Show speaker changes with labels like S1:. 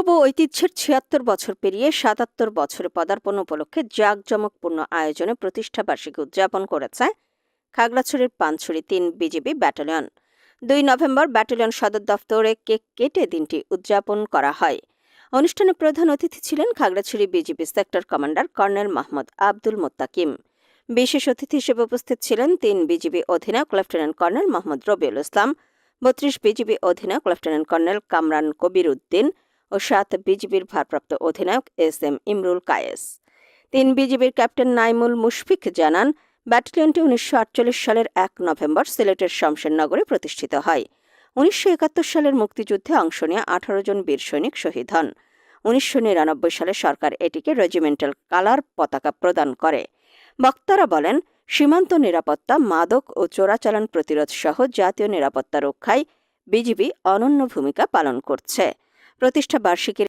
S1: গৌরব ও ঐতিহ্যের ৭৬ বছর পেরিয়ে ৭৭ বছরে পদার্পণ উপলক্ষে জাঁকজমকপূর্ণ আয়োজনে প্রতিষ্ঠাবার্ষিকী উদযাপন করেছে খাগড়াছড়ির Panchhari ৩ BGB battalion. ২ November battalion সদর দফতরে কেক কেটে দিনটি উদযাপন করা হয়। অনুষ্ঠানে প্রধান অতিথি ছিলেন Khagrachhari BGB sector commander colonel Mohammad Abdul Mottakim. বিশেষ অতিথি হিসেবে উপস্থিত ছিলেন ৩ বিজিবি অধিনায়ক lieutenant colonel Mohammad Rabiul Islam, ৩২ BGB অধিনায়ক লেফটেন্যান্ট কর্নেল কামরান কবির উদ্দিন ও ৭ বিজিবির ভারপ্রাপ্ত অধিনায়ক এস.এম. ইমরুল কায়েস। ৩ বিজিবির ক্যাপ্টেন নাইমুল মুশফিক জানান, ব্যাটালিয়নটি ১৯৪৮ সালের ১ নভেম্বর সিলেটের শমশেরনগরে প্রতিষ্ঠিত হয়। ১৯৭১ সালের মুক্তিযুদ্ধে অংশ নিয়ে ১৮ জন বীর সৈনিক শহীদ হন। ১৯৯৯ সালে সরকার এটিকে রেজিমেন্টাল কালার পতাকা প্রদান করে। বক্তারা বলেন, সীমান্ত নিরাপত্তা, মাদক ও চোরাচালান প্রতিরোধ সহ জাতীয় নিরাপত্তা রক্ষায় বিজিবি অনন্য ভূমিকা পালন করছে। প্রতিষ্ঠা বার্ষিকীর